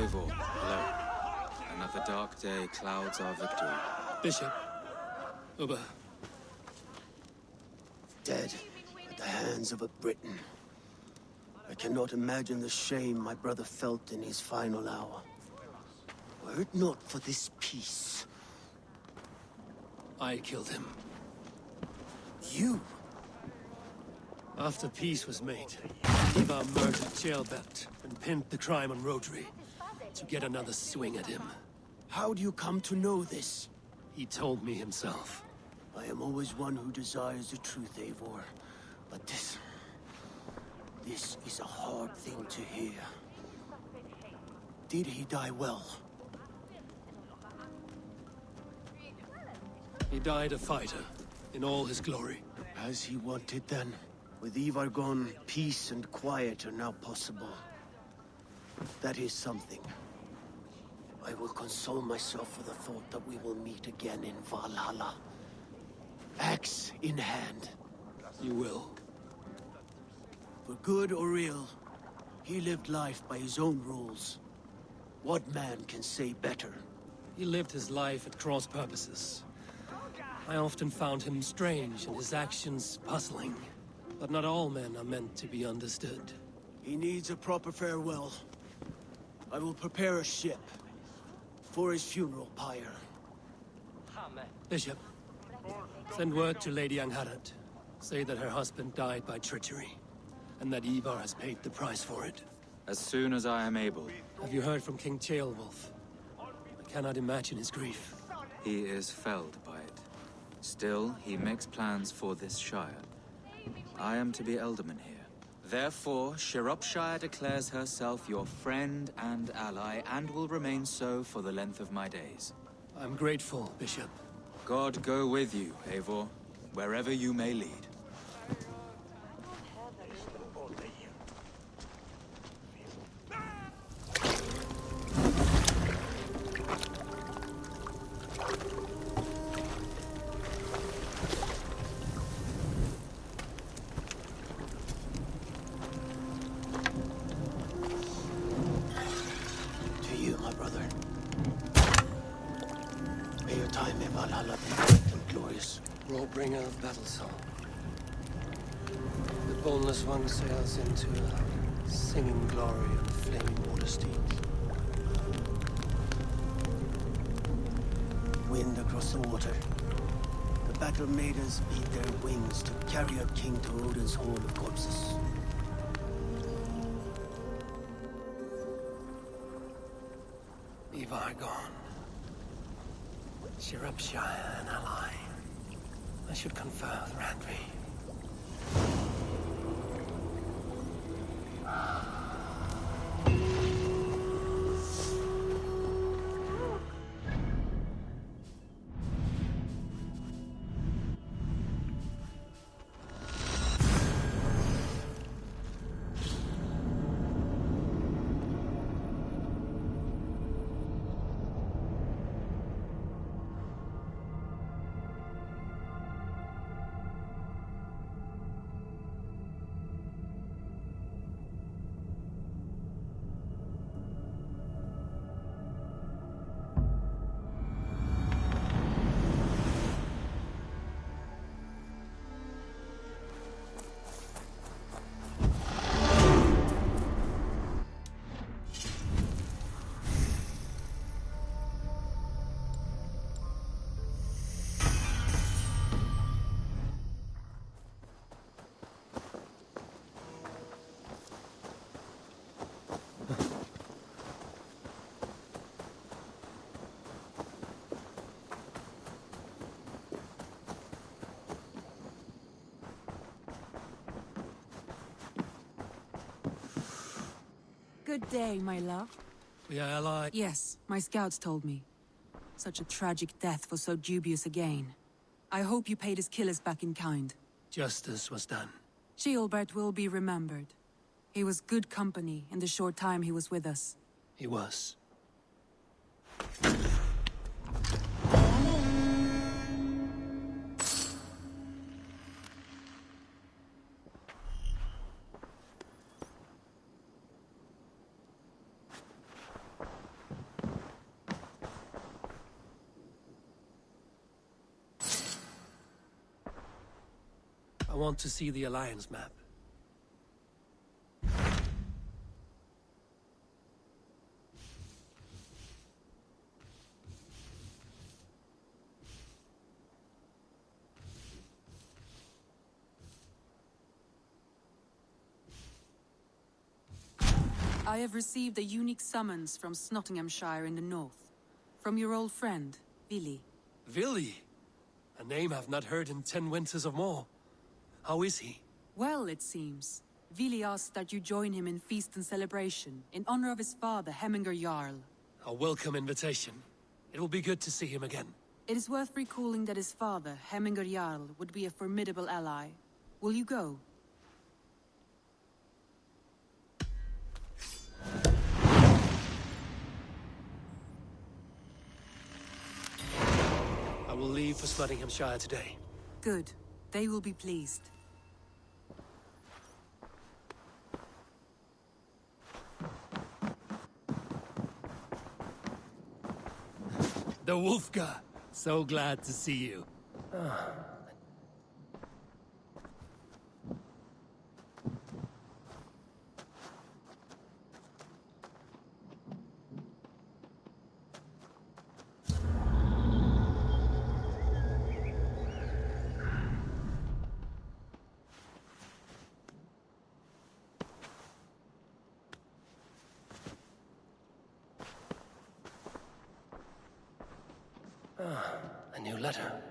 Eivor, hello. Another dark day clouds our victory. Bishop. Uber. Dead at the hands of a Briton. I cannot imagine the shame my brother felt in his final hour. Were it not for this peace... I killed him. You? After peace was made, Ivar murdered Ceolbert and pinned the crime on Rotary to get another swing at him. How do you come to know this? He told me himself. I am always one who desires the truth, Eivor. But this is a hard thing to hear. Did he die well? He died a fighter, in all his glory. As he wanted then. With Ivar gone, peace and quiet are now possible. That is something. I will console myself with the thought that we will meet again in Valhalla. Axe in hand. You will. For good or ill, he lived life by his own rules. What man can say better? He lived his life at cross purposes. I often found him strange and his actions puzzling. But not all men are meant to be understood. He needs a proper farewell. I will prepare a ship for his funeral pyre. Bishop, send word to Lady Angharad. Say that her husband died by treachery, and that Ivar has paid the price for it. As soon as I am able. Have you heard from King Ceolwulf? I cannot imagine his grief. He is felled by it. Still, he makes plans for this shire. I am to be Elderman here. Therefore, Shropshire declares herself your friend and ally, and will remain so for the length of my days. I'm grateful, Bishop. God go with you, Eivor, wherever you may lead. Bringer of battle song. The boneless one sails into a singing glory of flaming water steeds. Wind across the water. The battle maidens beat their wings to carry our king to Odin's hall of corpses. Ivar gone. Shropshire an ally. I should confer with Randvi. Good day, my love. We are allied. Yes, my scouts told me. Such a tragic death for so dubious a gain. I hope you paid his killers back in kind. Justice was done. Ceolbert will be remembered. He was good company in the short time he was with us. He was. want to see the Alliance map. I have received a unique summons from Snotinghamscire in the north. From your old friend, Vili. Vili? A name I've not heard in 10 winters or more. How is he? Well, it seems. Vili asked that you join him in feast and celebration, in honor of his father, Halfdan Jarl. A welcome invitation. It will be good to see him again. It is worth recalling that his father, Halfdan Jarl, would be a formidable ally. Will you go? I will leave for Snotinghamscire today. Good. They will be pleased. The Wolfgar! So glad to see you. A new letter.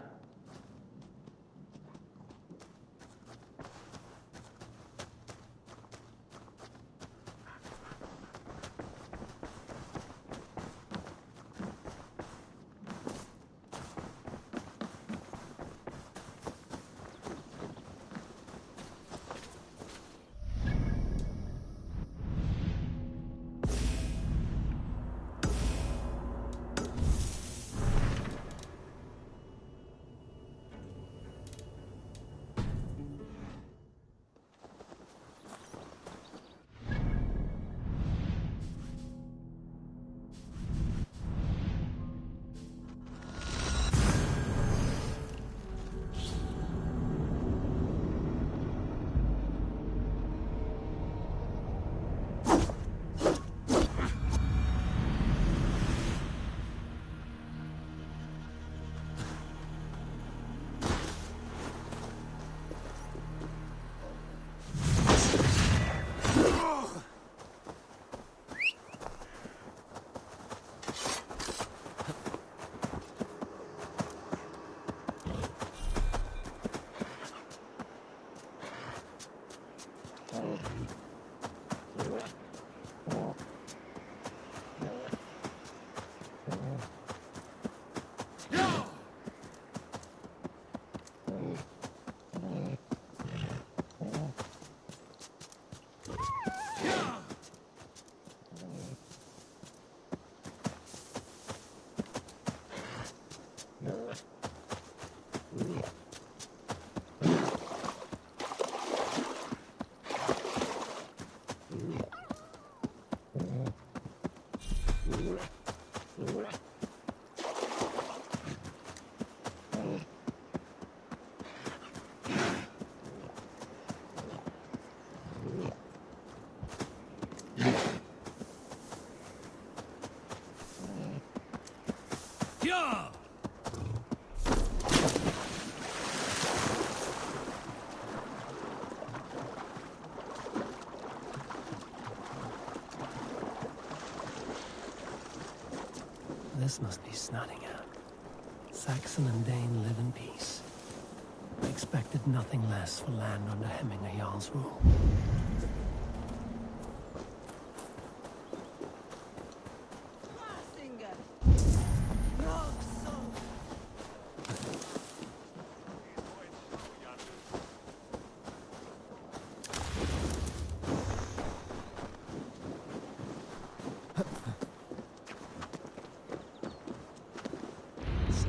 Yeah! This must be Snotingham. Saxon and Dane live in peace. I expected nothing less for land under Halfdan Jarl's rule.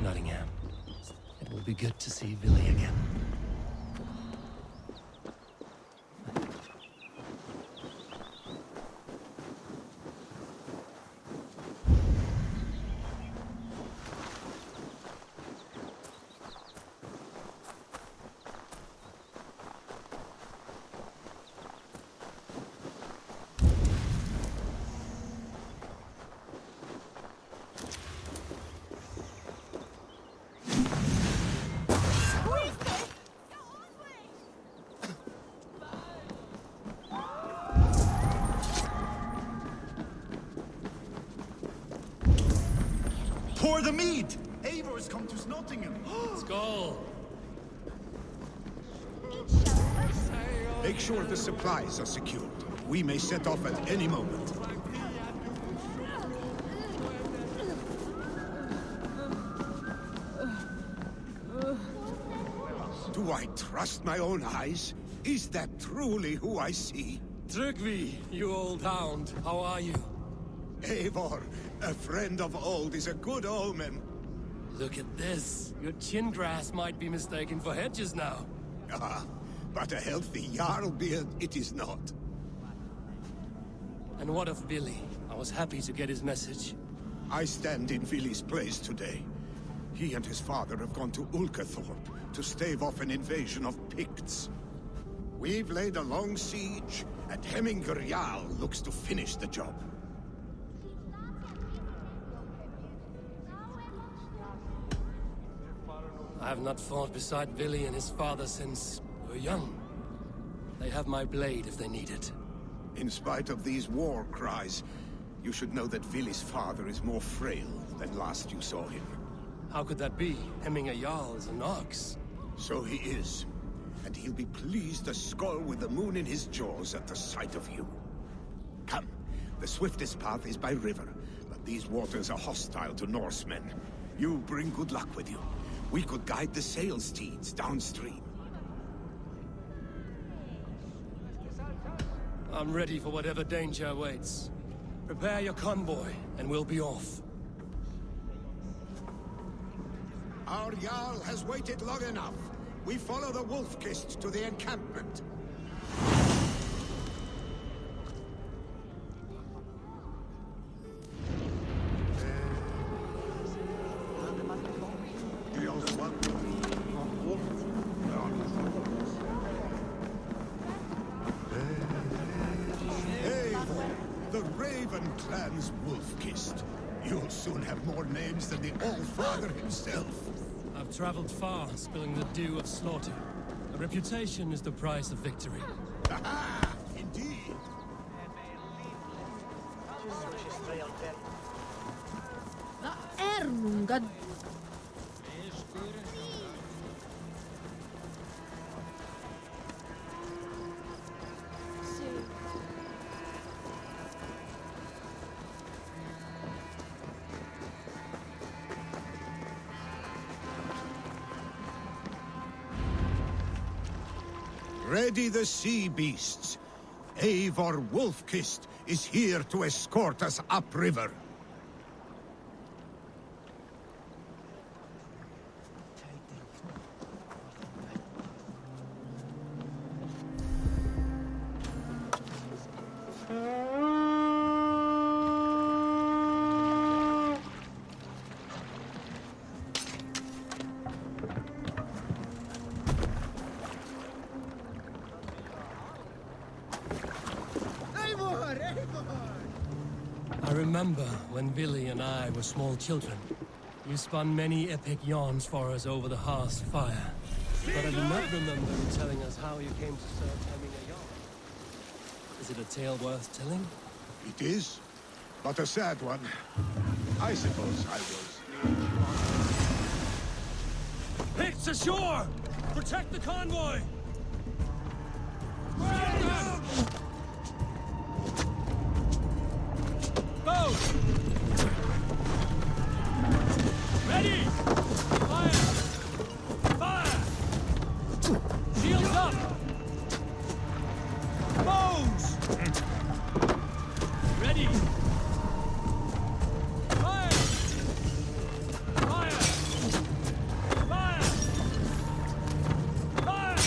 Nottingham. It will be good to see Vili again. Pour the mead! Eivor has come to Snotingham. Skull! Make sure the supplies are secured. We may set off at any moment. Do I trust my own eyes? Is that truly who I see? Trygve, you old hound, how are you? Eivor, a friend of old is a good omen. Look at this. Your chin grass might be mistaken for hedges now. Ah, but a healthy jarl beard it is not. And what of Vili? I was happy to get his message. I stand in Vili's place today. He and his father have gone to Ulkathorpe to stave off an invasion of Picts. We've laid a long siege, and Hemminger Jarl looks to finish the job. I have not fought beside Vili and his father since we were young. They have my blade if they need it. In spite of these war cries, you should know that Vili's father is more frail than last you saw him. How could that be? Hemminger Jarl is an ox. So he is. And he'll be pleased to skull with the moon in his jaws at the sight of you. Come, the swiftest path is by river, but these waters are hostile to Norsemen. You bring good luck with you. We could guide the sail steeds downstream. I'm ready for whatever danger awaits. Prepare your convoy, and we'll be off. Our Jarl has waited long enough. We follow the Wolf-Kist to the encampment. Hey, the Raven clan's Wolf-Kist. You'll soon have more names than the All-Father himself. I've traveled far, spilling the dew of slaughter. A reputation is the price of victory. Aha! Indeed. Ready the sea beasts. Eivor Wolf-Kist is here to escort us upriver. I remember when Vili and I were small children. You spun many epic yarns for us over the hearth's fire. But I do not remember you telling us how you came to serve Hemminger Jarl. Is it a tale worth telling? It is, but a sad one. I suppose I was. Picts ashore! Protect the convoy! Go! Ready! Fire! Fire! Shields up! Bows! Ready! Fire! Fire! Fire! Fire!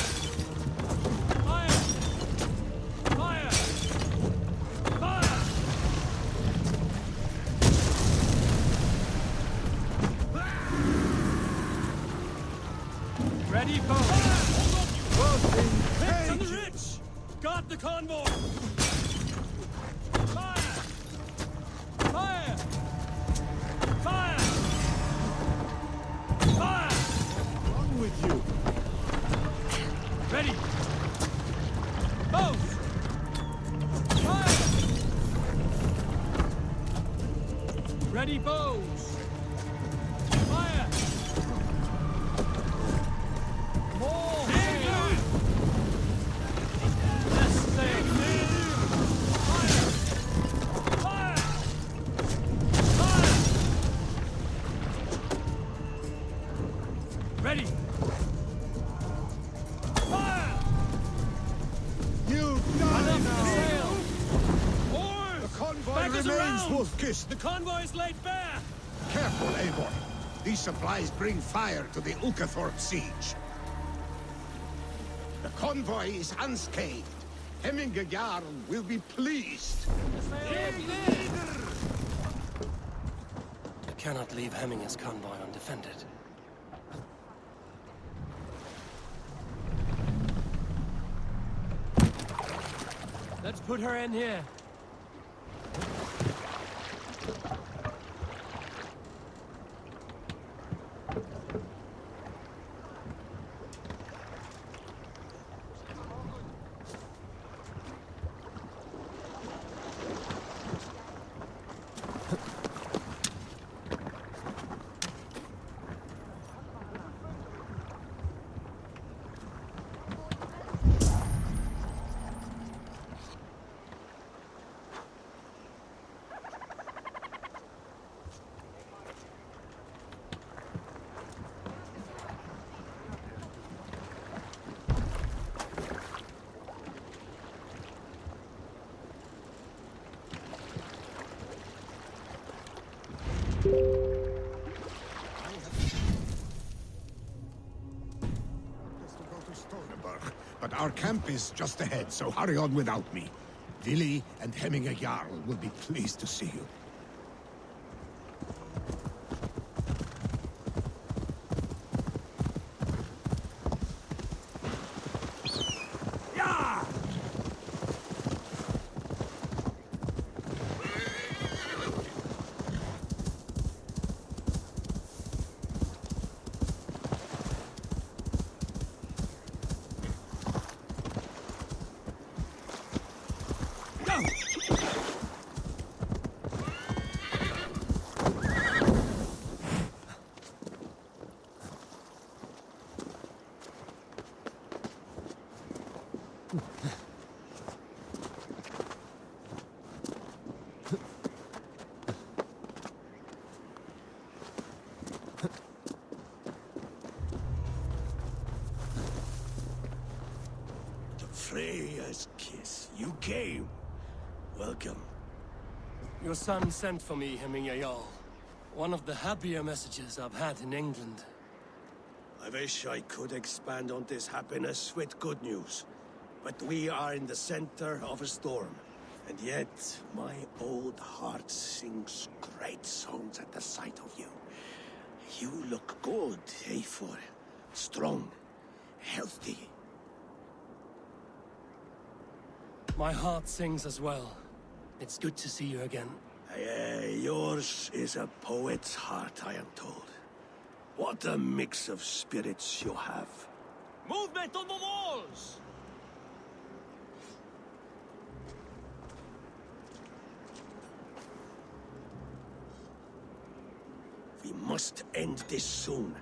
Fire! Fire! Fire! Ready, bow! Picts on the ridge! Guard the convoy! Fire! Fire! Fire! Fire! What's wrong with you? Ready! Bows! Fire! Ready, bows! this! The convoy is laid bare! Careful, Eivor. These supplies bring fire to the Ukathorpe siege. The convoy is unscathed. Hemminge Jarl will be pleased. I cannot leave Hemminge's convoy undefended. Let's put her in here. But our camp is just ahead, so hurry on without me. Vili and Hemminge Jarl will be pleased to see you. Freya's kiss. You came. Welcome. Your son sent for me, Hemminge Jarl. One of the happier messages I've had in England. I wish I could expand on this happiness with good news. But we are in the center of a storm. And yet, my old heart sings great songs at the sight of you. You look good, Eivor. Strong, healthy. My heart sings as well. It's good to see you again. Yours is a poet's heart, I am told. What a mix of spirits you have. Movement on the walls! We must end this soon,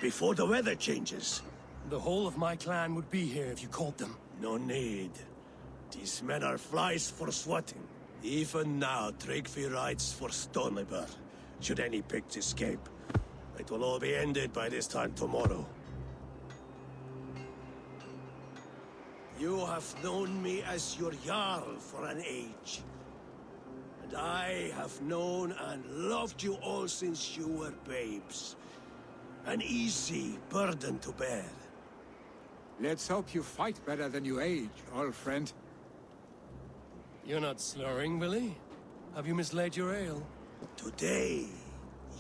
before the weather changes. The whole of my clan would be here if you called them. No need. These men are flies for swatting. Even now, Trygve rides for Stonebur, should any Picts escape. It will all be ended by this time tomorrow. You have known me as your jarl for an age. And I have known and loved you all since you were babes. An easy burden to bear. Let's hope you fight better than you age, old friend. You're not slurring, Vili? Have you mislaid your ale? Today,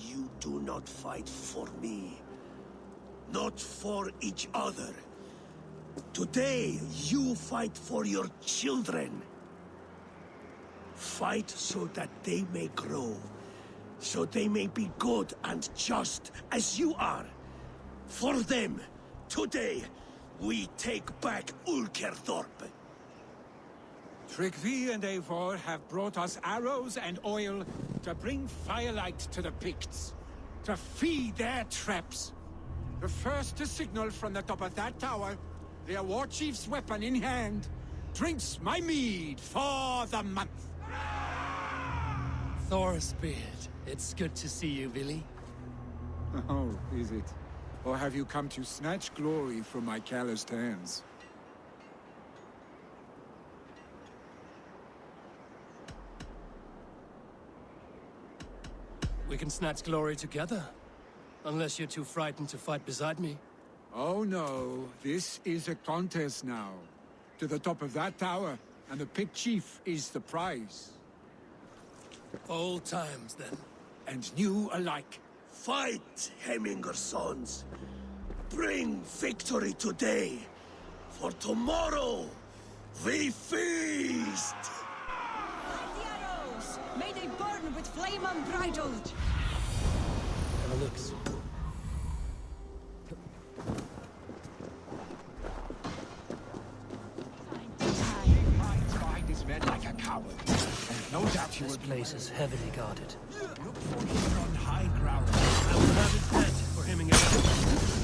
you do not fight for me. Not for each other. Today, you fight for your children. Fight so that they may grow. So they may be good and just as you are. For them, today, we take back Ulkerthorpe. Trygve and Eivor have brought us arrows and oil to bring firelight to the Picts, to feed their traps. The first to signal from the top of that tower, their war chief's weapon in hand, drinks my mead for the month. Thorsbeard, it's good to see you, Vili. Oh, is it? Or have you come to snatch glory from my calloused hands? We can snatch glory together. Unless you're too frightened to fight beside me. Oh no, this is a contest now. To the top of that tower, and the Pict chief is the prize. Old times, then. And new alike. Fight, Heimingar's sons. Bring victory today, for tomorrow we feast! The arrows! May they burn with flame unbridled! Have a look. Like a coward. And no doubt he This will place is heavily guarded. look for him on high ground. I will have his head for him again.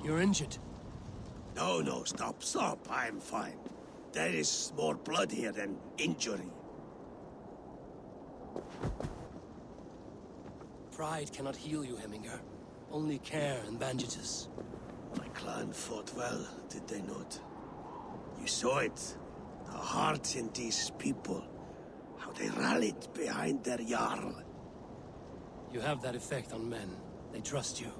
You're injured. No, stop. I'm fine. There is more blood here than injury. Pride cannot heal you, Heimingar. Only care and bandages. My clan fought well, did they not? You saw it. The heart in these people. How they rallied behind their jarl. You have that effect on men. They trust you.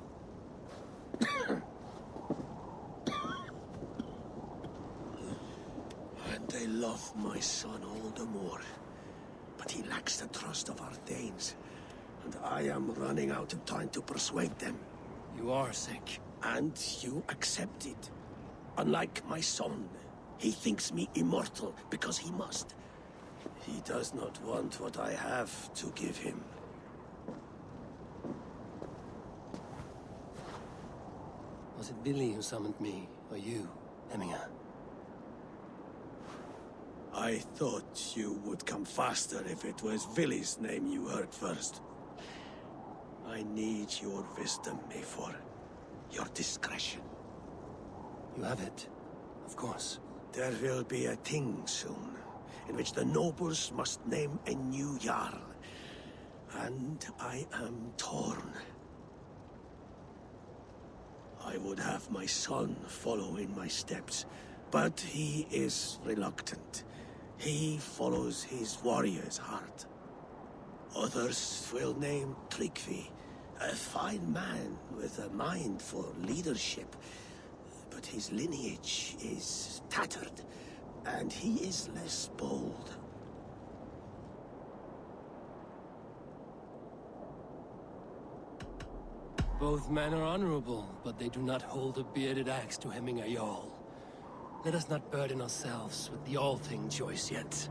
And they love my son all the more. But he lacks the trust of our Danes. And I am running out of time to persuade them. You are sick. And you accept it. Unlike my son, he thinks me immortal because he must. He does not want what I have to give him. Was it Vili who summoned me, or you, Hemminger? I thought you would come faster if it was Vili's name you heard first. I need your wisdom, Eivor. Your discretion. You have it, of course. There will be a thing soon, in which the nobles must name a new jarl. And I am torn. I would have my son follow in my steps, but he is reluctant. He follows his warrior's heart. Others will name Trygve, a fine man with a mind for leadership. But his lineage is tattered, and he is less bold. Both men are honorable, but they do not hold a bearded axe to Hemminger Jarl. Let us not burden ourselves with the all-thing choice yet.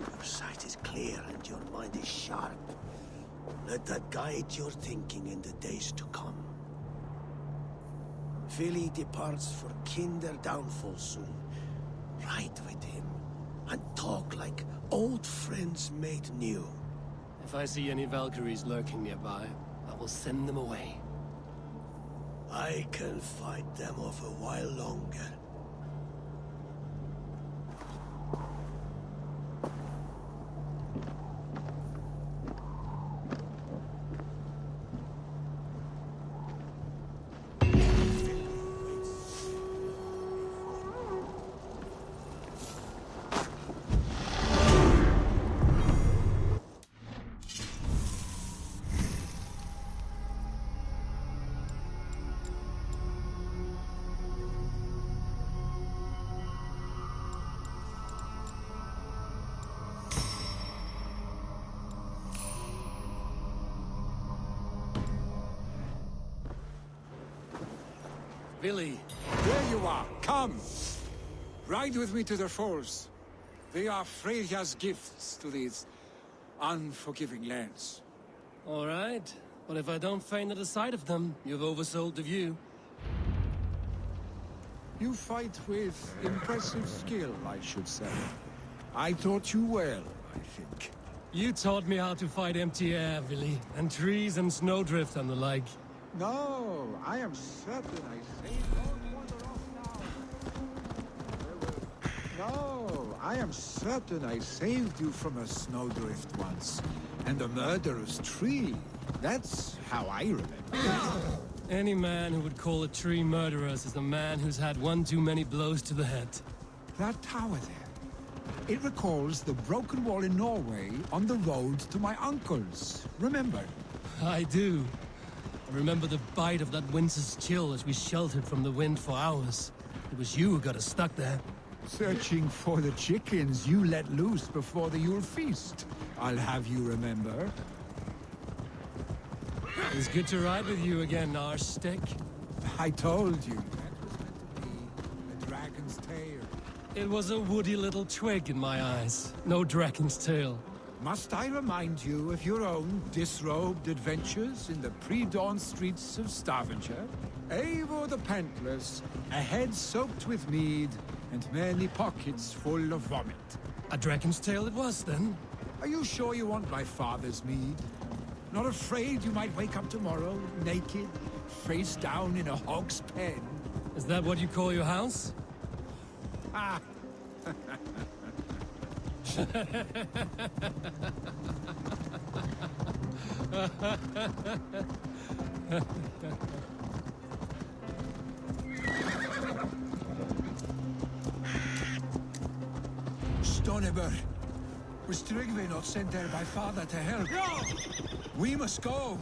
Your sight is clear and your mind is sharp. Let that guide your thinking in the days to come. Vili departs for kinder downfall soon. Ride with him, and talk like old friends made new. If I see any Valkyries lurking nearby, I will send them away. I can fight them off a while longer. Vili! There you are! Come! Ride with me to the falls. They are Freya's gifts to these unforgiving lands. All right, but if I don't faint at the sight of them, you've oversold the view. You fight with impressive skill, I should say. I taught you well, I think. You taught me how to fight empty air, Vili, and trees and snowdrift and the like. No, I am certain I saved all water off now. No, I am certain I saved you from a snowdrift once. And a murderous tree. That's how I remember. Any man who would call a tree murderous is a man who's had one too many blows to the head. That tower there. It recalls the broken wall in Norway on the road to my uncle's. Remember? I do. I remember the bite of that winter's chill as we sheltered from the wind for hours. It was you who got us stuck there. Searching for the chickens you let loose before the Yule feast. I'll have you remember. It's good to ride with you again, Arstick. I told you. That was meant to be a dragon's tail. It was a woody little twig in my eyes. No dragon's tail. Must I remind you of your own disrobed adventures in the pre-dawn streets of Stavanger? Eivor the Pantless, a head soaked with mead, and many pockets full of vomit. A dragon's tail it was, then? Are you sure you want my father's mead? Not afraid you might wake up tomorrow, naked, face down in a hog's pen. Is that what you call your house? Ah, Stoneber, was Trygve not sent there by father to help? No! We must go.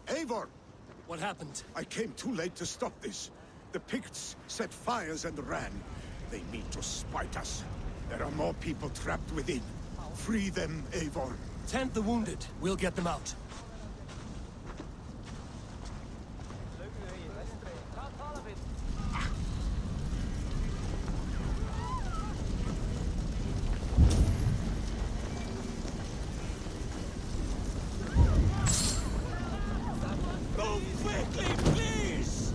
Eivor! What happened? I came too late to stop this. The Picts set fires and ran. They mean to spite us. There are more people trapped within. Free them, Eivor. Tend the wounded. We'll get them out. Go quickly, please!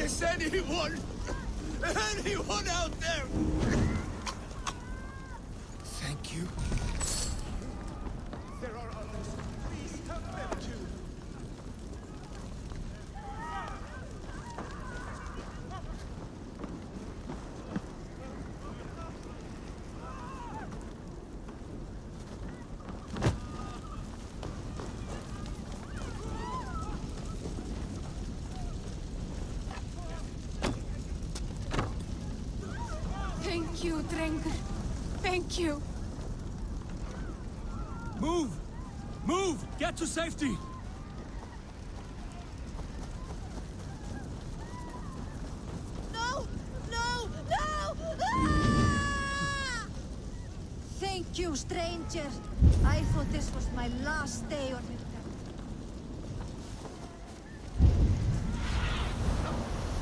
Is anyone out there? Thank you. There are others. Please help them too. Thank you, Trygve. Thank you. Move! Move! Get to safety! No! No! No! Ah! Thank you, stranger. I thought this was my last day on earth.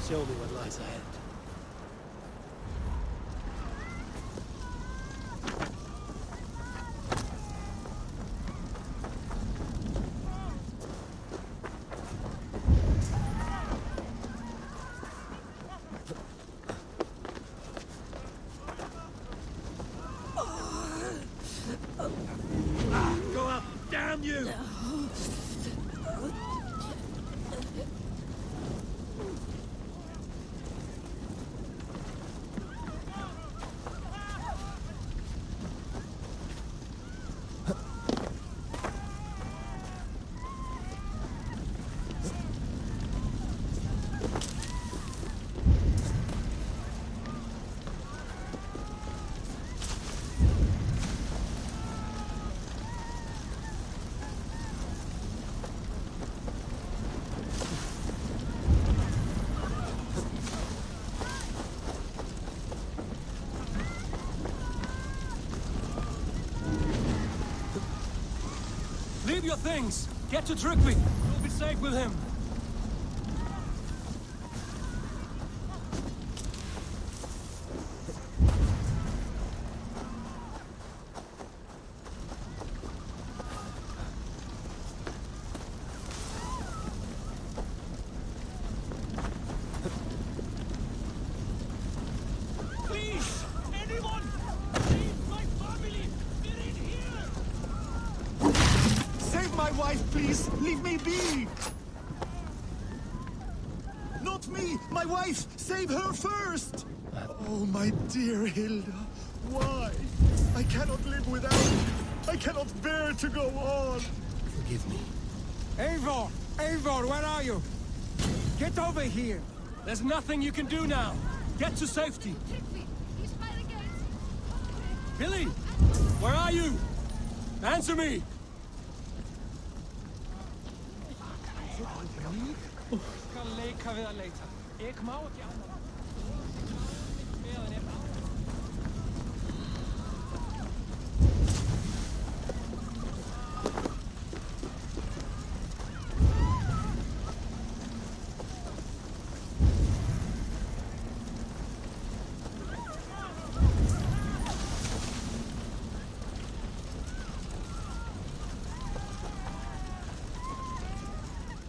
Show me what lies ahead. Go up, damn you! Leave your things! Get to Trygve! You'll be safe with him! Please! Anyone! Save my family! They're in here! Save my wife, please! Leave me be! Not me! My wife! Save her first! Oh, my dear Hilda. Why? I cannot live without you. I cannot bear to go on. Forgive me. Eivor! Eivor, where are you? Get over here! There's nothing you can do now! Get to safety! He's by the gate. Vili! Where are you? Answer me! Skal leika við að leita. Ég má ekki annað. Meðan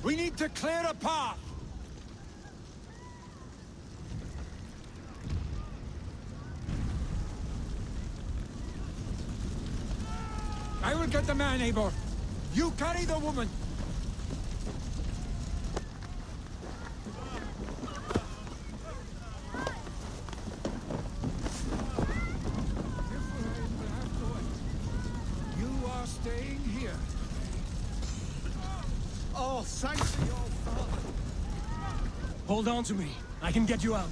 We need to clear a path! I will get the man, Eivor. You carry the woman. You are staying here. Oh, thanks to your father. hold on to me. I can get you out.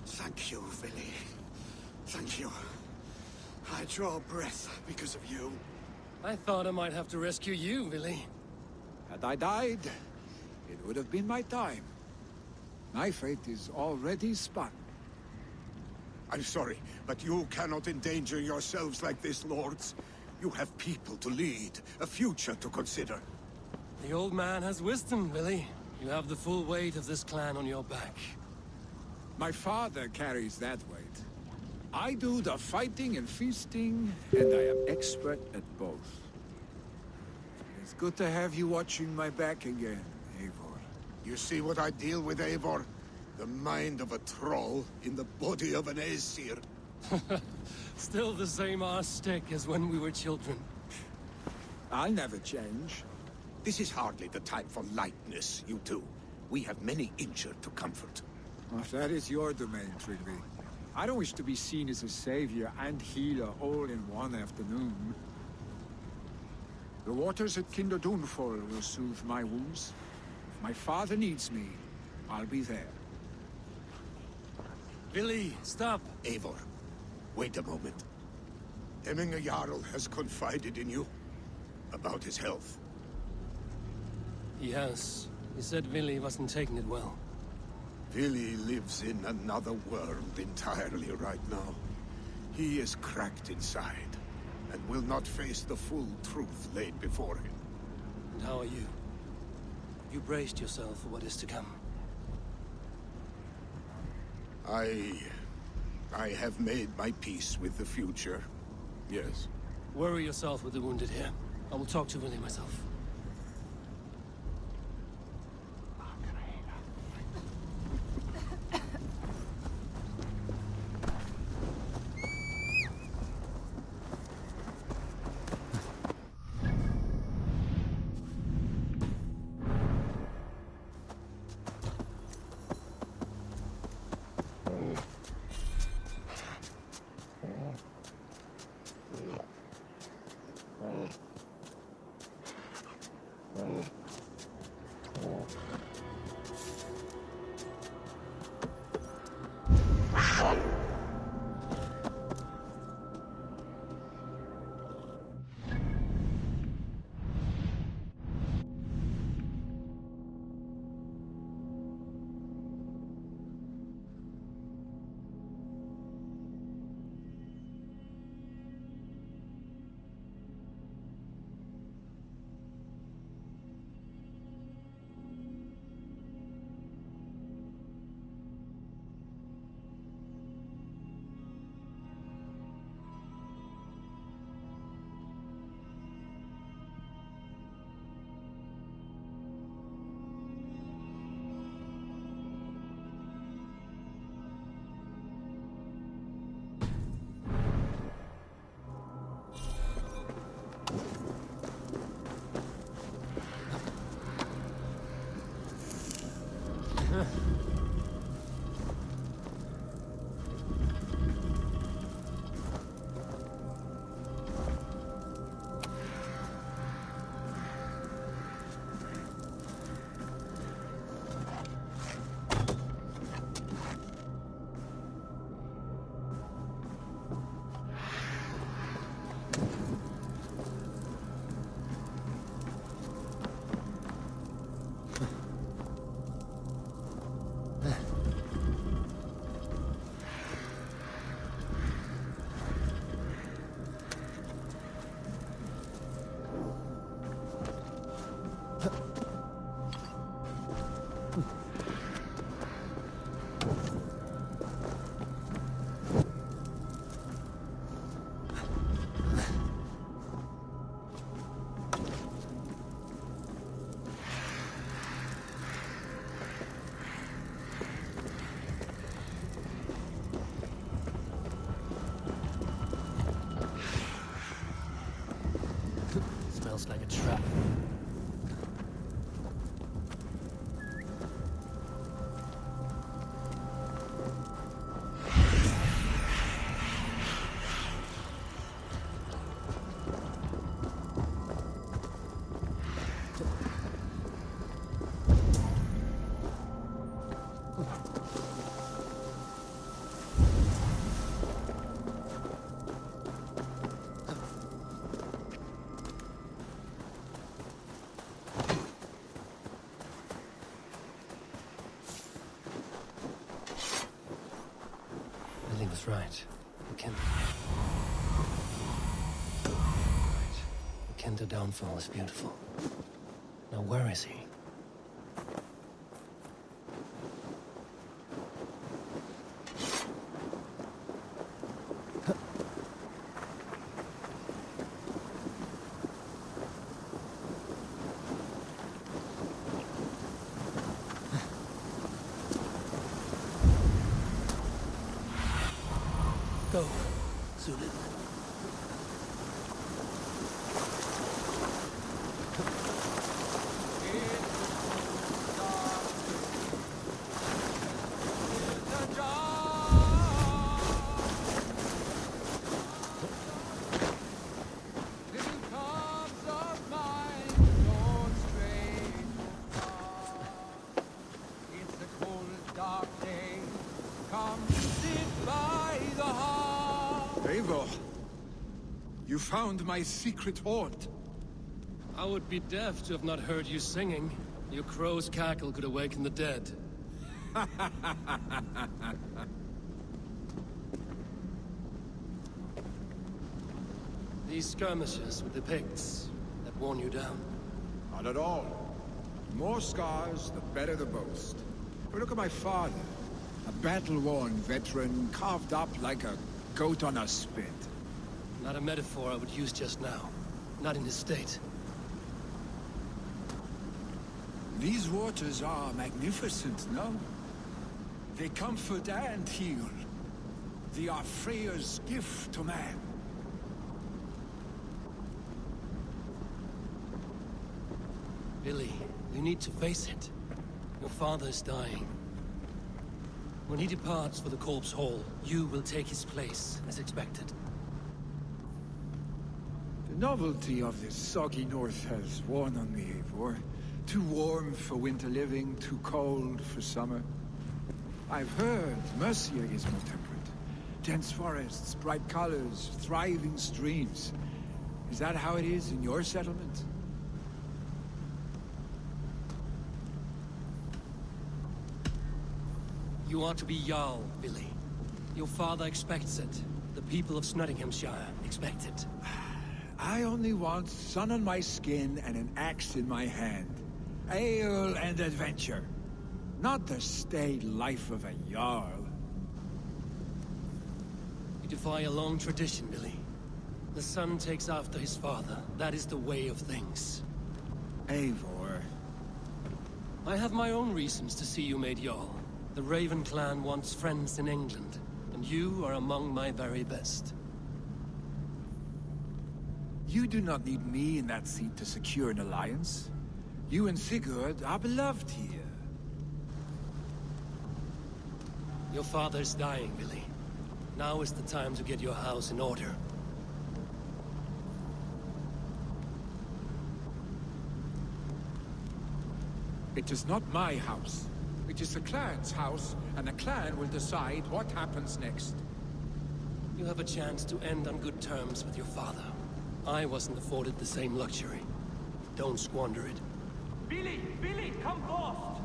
Thank you, Vili. Thank you. I draw breath because of you. I thought I might have to rescue you, Vili. Had I died, it would have been my time. My fate is already spun. I'm sorry, but you cannot endanger yourselves like this, lords. You have people to lead, a future to consider. The old man has wisdom, Vili. You have the full weight of this clan on your back. My father carries that weight. I do the fighting and feasting, and I am expert at both. It's good to have you watching my back again, Eivor. You see what I deal with, Eivor? The mind of a troll in the body of an Aesir. Still the same arse stick as when we were children. I'll never change. This is hardly the time for lightness, you two. We have many injured to comfort. Well, that is your domain, Trygve. I don't wish to be seen as a savior and healer all in one afternoon. The waters at Kinderdunfall will soothe my wounds. If my father needs me, I'll be there. Vili, stop! Eivor, wait a moment. Emminga Jarl has confided in you about his health. He has. He said Vili wasn't taking it well. Vili lives in another world entirely right now. He is cracked inside, and will not face the full truth laid before him. And how are you? You braced yourself for what is to come. I have made my peace with the future. Yes. Worry yourself with the wounded here. I will talk to Vili myself. was right. The Kenta downfall is beautiful. Now where is he? Go, Zulin. Eivor, you found my secret haunt. I would be deaf to have not heard you singing. Your crow's cackle could awaken the dead. These skirmishes with the Picts that worn you down? Not at all. The more scars, the better the boast. But look at my father. A battle-worn veteran, carved up like a goat on a spit. Not a metaphor I would use just now. Not in his state. These waters are magnificent, no? They comfort and heal. They are Freya's gift to man. Vili, you need to face it. Your father is dying. When he departs for the Corpse Hall, you will take his place, as expected. The novelty of this soggy north has worn on me, Eivor. Too warm for winter living, too cold for summer. I've heard Mercia is more temperate. Dense forests, bright colors, thriving streams. Is that how it is in your settlement? You are to be Jarl, Vili. Your father expects it. The people of Snotinghamscire expect it. I only want sun on my skin and an axe in my hand. Ale and adventure. Not the staid life of a jarl. You defy a long tradition, Vili. The son takes after his father. That is the way of things. Eivor. I have my own reasons to see you made Jarl. The Raven clan wants friends in England, and you are among my very best. You do not need me in that seat to secure an alliance. You and Sigurd are beloved here. Your father's dying, Vili. Now is the time to get your house in order. It is not my house. It is the clan's house, and the clan will decide what happens next. You have a chance to end on good terms with your father. I wasn't afforded the same luxury. Don't squander it. Vili! Vili! Come fast!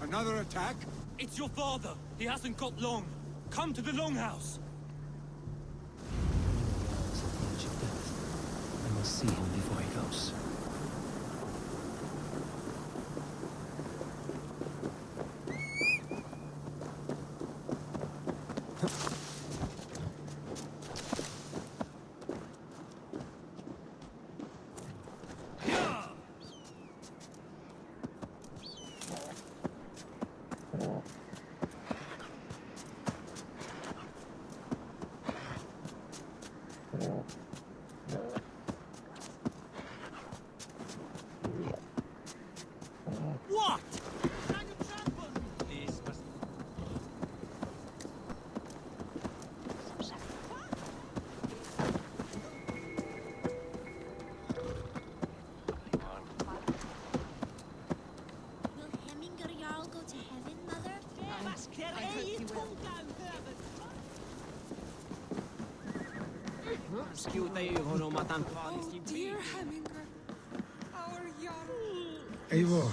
Another attack? It's your father! He hasn't got long! Come to the Longhouse! I must see him before he goes. What? Will Hemminger Jarl go to heaven, Mother? Oh, dear Hemminger. Our Jarl. Eivor,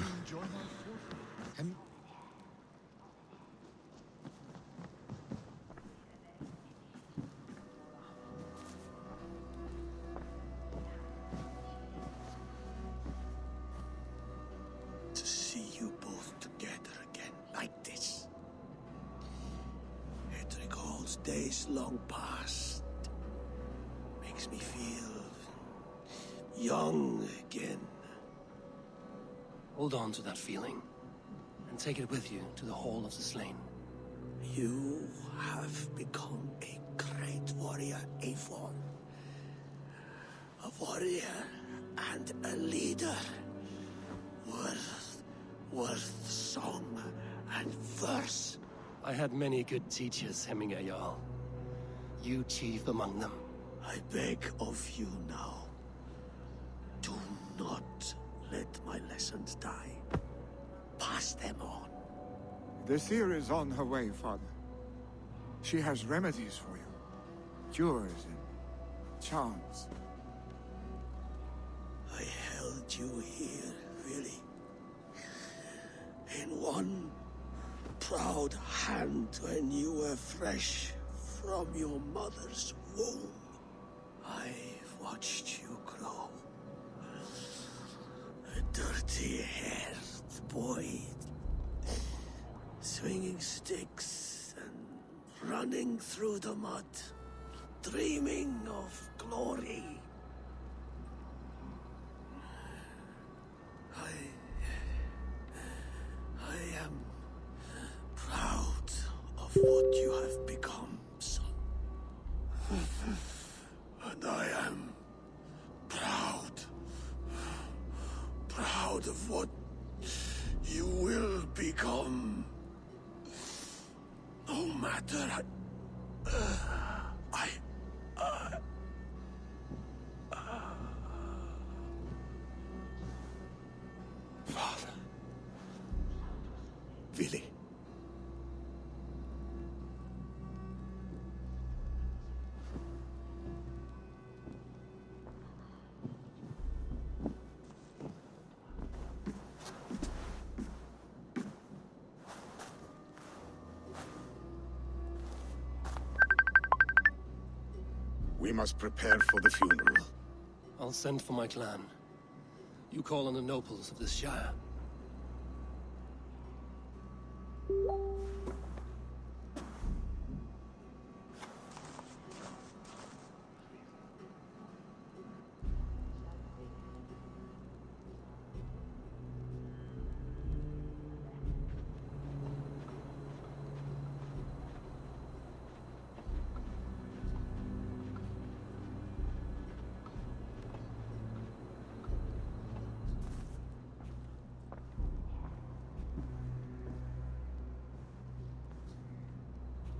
days long past. Makes me feel young again. Hold on to that feeling, and take it with you to the Hall of the Slain. You have become a great warrior, Eivor. A warrior and a leader. Worth song and verse. I had many good teachers, Hemminger Jarl. You chief among them. I beg of you now, do not let my lessons die. Pass them on. The seer is on her way, Father. She has remedies for you. Cures and charms. I held you here, Vili. In one proud hand when you were fresh from your mother's womb. I've watched you grow. A dirty-haired boy, swinging sticks and running through the mud, dreaming of glory. I am proud of what you have become, son. And I am proud of what you will become. No matter Father. Vili. We must prepare for the funeral. I'll send for my clan. You call on the nobles of this shire.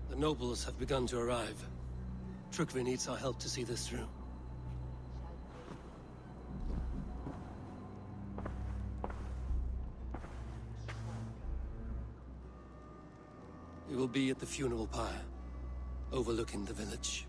The nobles have begun to arrive. Trygve needs our help to see this through. We will be at the funeral pyre, overlooking the village.